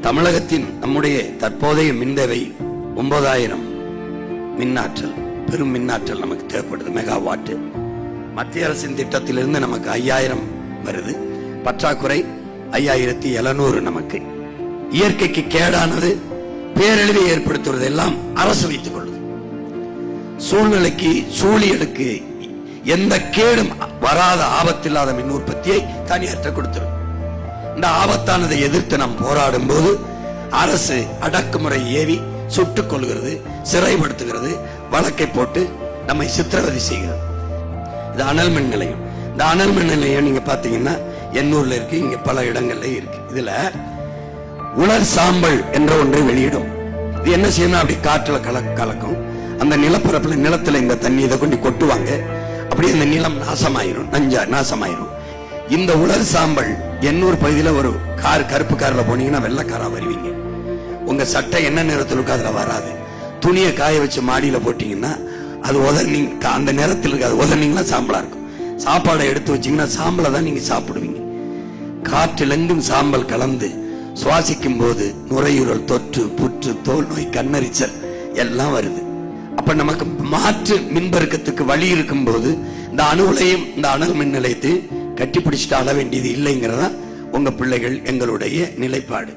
தமிழகத்தின் நம்முடைய தற்போதைய மின் தேவை 9000 மின்னாற்றல், பெரும் மின்னாற்றல் நமக்கு தேவைப்படுது, மெகாவாட். மத்திய அரசின் திட்டத்திலிருந்து நமக்கு 5000 வருது, பற்றாக்குறை 5700 நமக்கு. இயற்கைக்கு கேடானது, பேரழிவை ஏற்படுத்துவது எல்லாம் அரசு வைத்துக் கொள்ளுது. சூழ்நிலைக்கு, சூழியலுக்கு எந்த கேடும் வராத ஆபத்தில்லாத மின் உற்பத்தியை தனியாற்ற கொடுத்துரும். இந்த ஆபத்தானதை எதிர்த்து நாம் போராடும் போது அரசு அடக்குமுறை ஏவி சுட்டுக் கொள்கிறது, சிறைப்படுத்துகிறது, வழக்கை போட்டு நம்மை சித்திரவதை செய்கிறது. இது அனல் மின் நிலையம். இந்த அனல் மின் நிலையம் நீங்க பாத்தீங்கன்னா எண்ணூர்ல இருக்கு, இங்க பல இடங்கள்ல இருக்கு. இதுல உலர் சாம்பல் என்ற ஒன்றை வெளியிடும். இது என்ன செய்யணும், அப்படி காற்றுல கலக்கும். அந்த நிலப்பரப்புல, நிலத்துல இந்த தண்ணி இதை கொண்டு கொட்டுவாங்க. அப்படி அந்த நிலம் நாசமாயிரும், நாசமாயிரும். இந்த உலர் சாம்பல் எண்ணூர் பகுதியில ஒரு கார், கருப்பு கார்ல போனீங்கன்னா வெள்ளக்காரா வருவீங்க. உங்க சட்டை என்ன நிறத்தில் இருக்கு அதுல வராது. துணியை காய வச்சு மாடியில போட்டீங்கன்னா அது உதர்னீங்க, அந்த நேரத்தில் இருக்காது. உதர்னீங்கன்னா சாம்பலா இருக்கும். சாப்பாடை எடுத்து வச்சீங்கன்னா சாம்பலை தான் நீங்க சாப்பிடுவீங்க. காற்றிலெங்கும் சாம்பல் கலந்து சுவாசிக்கும் போது நுரையீரல் தொற்று, புற்று, தோல் நோய், கண்ணரிச்சல் எல்லாம் வருது. அப்ப நமக்கு மாற்று மின்பெருக்கத்துக்கு வழி இருக்கும் போது இந்த அணு உலையும் இந்த அனல் மின் நிலையத்தை கட்டிப்பிடிச்சிட்டு ஆள வேண்டியது இல்லைங்கிறதா உங்க பிள்ளைகள் எங்களுடைய நிலைப்பாடு.